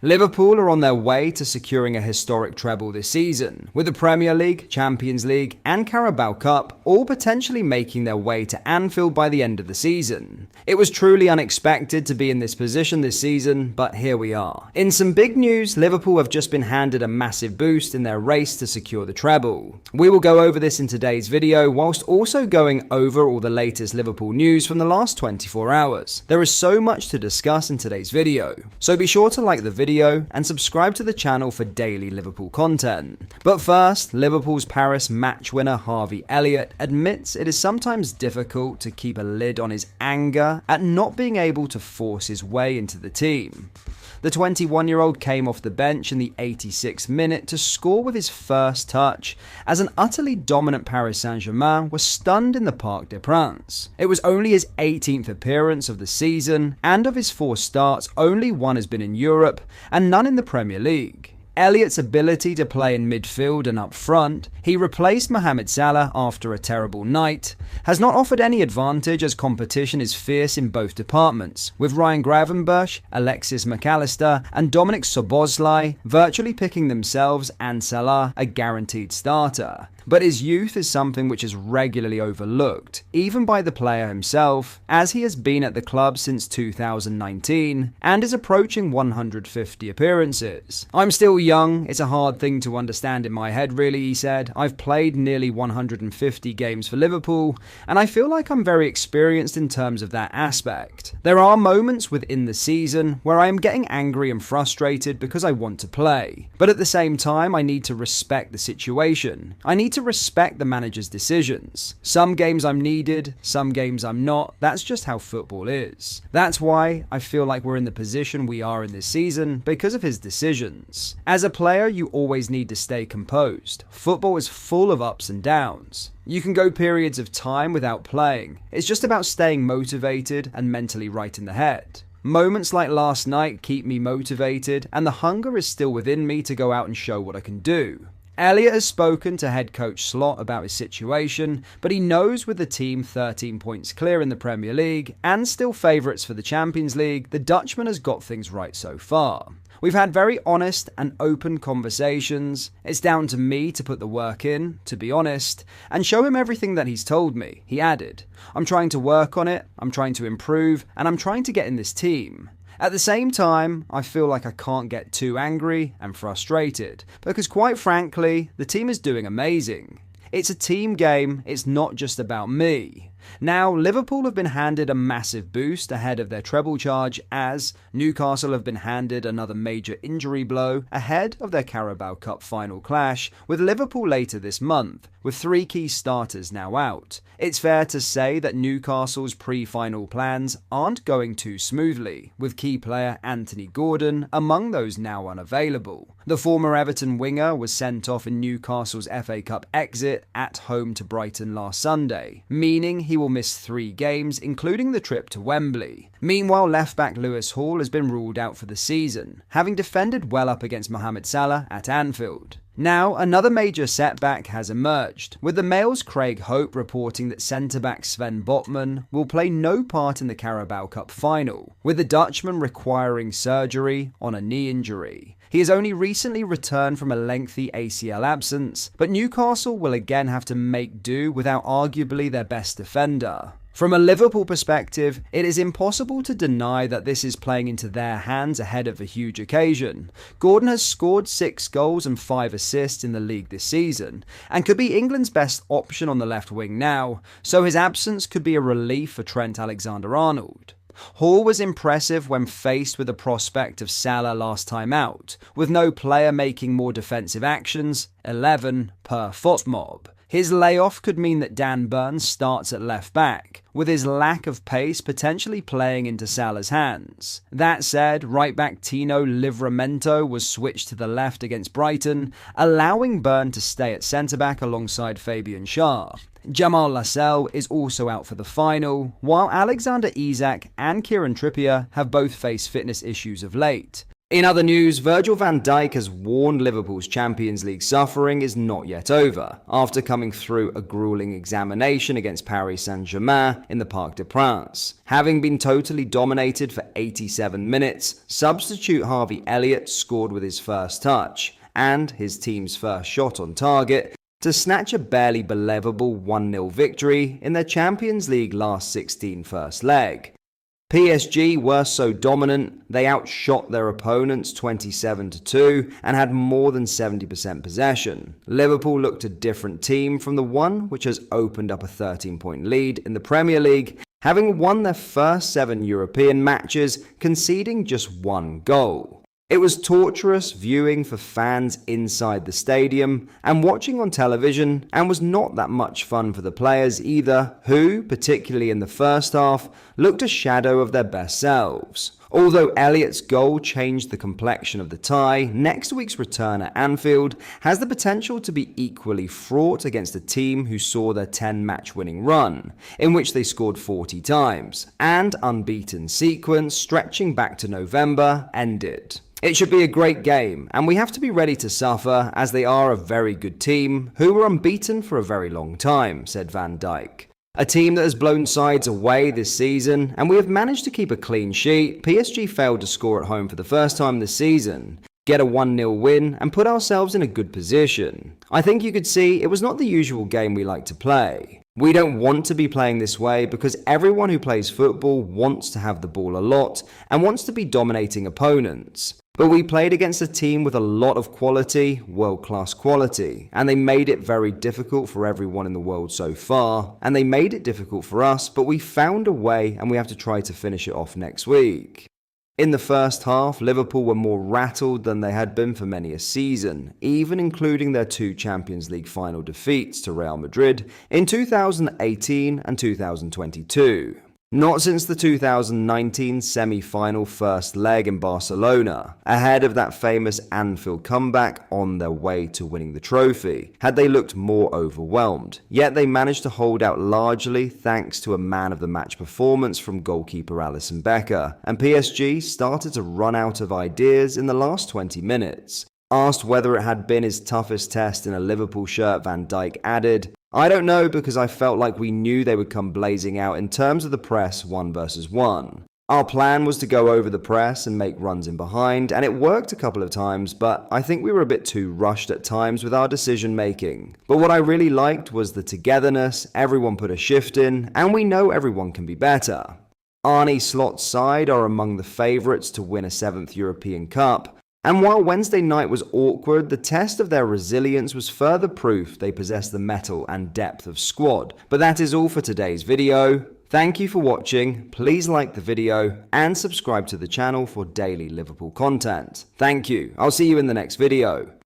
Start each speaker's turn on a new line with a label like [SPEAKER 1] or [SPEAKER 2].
[SPEAKER 1] Liverpool are on their way to securing a historic treble this season, with the Premier League, Champions League and Carabao Cup all potentially making their way to Anfield by the end of the season. It was truly unexpected to be in this position this season, but here we are. In some big news, Liverpool have just been handed a massive boost in their race to secure the treble. We will go over this in today's video, whilst also going over all the latest Liverpool news from the last 24 hours. There is so much to discuss in today's video, so be sure to like the video and subscribe to the channel for daily Liverpool content. But first, Liverpool's Paris match winner Harvey Elliott admits it is sometimes difficult to keep a lid on his anger at not being able to force his way into the team. The 21-year-old came off the bench in the 86th minute to score with his first touch, as an utterly dominant Paris Saint-Germain was stunned in the Parc des Princes. It was only his 18th appearance of the season, and of his 4 starts, only 1 has been in Europe, and none in the Premier League. Elliott's ability to play in midfield and up front, he replaced Mohamed Salah after a terrible night, has not offered any advantage as competition is fierce in both departments, with Ryan Gravenberch, Alexis McAllister and Dominik Szoboszlai virtually picking themselves and Salah a guaranteed starter. But his youth is something which is regularly overlooked, even by the player himself, as he has been at the club since 2019 and is approaching 150 appearances. "I'm still young, it's a hard thing to understand in my head really," he said. "I've played nearly 150 games for Liverpool, and I feel like I'm very experienced in terms of that aspect. There are moments within the season where I am getting angry and frustrated because I want to play. But at the same time, I need to respect the situation. I need to respect the manager's decisions. Some games I'm needed, some games I'm not. That's just how football is. That's why I feel like we're in the position we are in this season because of his decisions. As a player, you always need to stay composed. Football is full of ups and downs. You can go periods of time without playing. It's just about staying motivated and mentally right in the head. Moments like last night keep me motivated, and the hunger is still within me to go out and show what I can do." Elliott has spoken to head coach Slot about his situation, but he knows with the team 13 points clear in the Premier League and still favourites for the Champions League, the Dutchman has got things right so far. "We've had very honest and open conversations. It's down to me to put the work in, to be honest, and show him everything that he's told me," he added. "I'm trying to work on it, I'm trying to improve, and I'm trying to get in this team. At the same time, I feel like I can't get too angry and frustrated, because quite frankly, the team is doing amazing. It's a team game, it's not just about me." Now, Liverpool have been handed a massive boost ahead of their treble charge, as Newcastle have been handed another major injury blow ahead of their Carabao Cup final clash with Liverpool later this month, with 3 key starters now out. It's fair to say that Newcastle's pre-final plans aren't going too smoothly, with key player Anthony Gordon among those now unavailable. The former Everton winger was sent off in Newcastle's FA Cup exit at home to Brighton last Sunday, meaning he will miss 3 games, including the trip to Wembley. Meanwhile, left-back Lewis Hall has been ruled out for the season, having defended well up against Mohamed Salah at Anfield. Now, another major setback has emerged, with the Mail's Craig Hope reporting that centre-back Sven Botman will play no part in the Carabao Cup final, with the Dutchman requiring surgery on a knee injury. He has only recently returned from a lengthy ACL absence, but Newcastle will again have to make do without arguably their best defender. From a Liverpool perspective, it is impossible to deny that this is playing into their hands ahead of a huge occasion. Gordon has scored 6 goals and 5 assists in the league this season, and could be England's best option on the left wing now, so his absence could be a relief for Trent Alexander-Arnold. Hall was impressive when faced with the prospect of Salah last time out, with no player making more defensive actions, 11 per FOTMob. His layoff could mean that Dan Burns starts at left back, with his lack of pace potentially playing into Salah's hands. That said, right back Tino Livramento was switched to the left against Brighton, allowing Burn to stay at centre-back alongside Fabian Schär. Jamal Lascelles is also out for the final, while Alexander Isak and Kieran Trippier have both faced fitness issues of late. In other news, Virgil van Dijk has warned Liverpool's Champions League suffering is not yet over, after coming through a grueling examination against Paris Saint-Germain in the Parc des Princes. Having been totally dominated for 87 minutes, substitute Harvey Elliott scored with his first touch, and his team's first shot on target, to snatch a barely believable 1-0 victory in their Champions League last 16 first leg. PSG were so dominant, they outshot their opponents 27-2 and had more than 70% possession. Liverpool looked a different team from the one which has opened up a 13-point lead in the Premier League, having won their first 7 European matches, conceding just 1 goal. It was torturous viewing for fans inside the stadium and watching on television, and was not that much fun for the players either, who, particularly in the first half, looked a shadow of their best selves. Although Elliott's goal changed the complexion of the tie, next week's return at Anfield has the potential to be equally fraught against a team who saw their 10-match winning run, in which they scored 40 times, and unbeaten sequence stretching back to November ended. It should be a great game, and we have to be ready to suffer, as they are a very good team who were unbeaten for a very long time, said Van Dijk. A team that has blown sides away this season, and we have managed to keep a clean sheet. PSG failed to score at home for the first time this season, get a 1-0 win, and put ourselves in a good position. I think you could see it was not the usual game we like to play. We don't want to be playing this way because everyone who plays football wants to have the ball a lot and wants to be dominating opponents. But we played against a team with a lot of quality, world-class quality, and they made it very difficult for everyone in the world so far, and they made it difficult for us, but we found a way and we have to try to finish it off next week. In the first half, Liverpool were more rattled than they had been for many a season, even including their 2 Champions League final defeats to Real Madrid in 2018 and 2022. Not since the 2019 semi-final first leg in Barcelona, ahead of that famous Anfield comeback on their way to winning the trophy, had they looked more overwhelmed. Yet they managed to hold out largely thanks to a man-of-the-match performance from goalkeeper Alisson Becker, and PSG started to run out of ideas in the last 20 minutes. Asked whether it had been his toughest test in a Liverpool shirt, Van Dijk added, "I don't know, because I felt like we knew they would come blazing out in terms of the press 1 versus 1. Our plan was to go over the press and make runs in behind, and it worked a couple of times, but I think we were a bit too rushed at times with our decision making. But what I really liked was the togetherness, everyone put a shift in, and we know everyone can be better." Arne Slot's side are among the favourites to win a 7th European Cup, and while Wednesday night was awkward, the test of their resilience was further proof they possess the mettle and depth of squad. But that is all for today's video. Thank you for watching, please like the video and subscribe to the channel for daily Liverpool content. Thank you, I'll see you in the next video.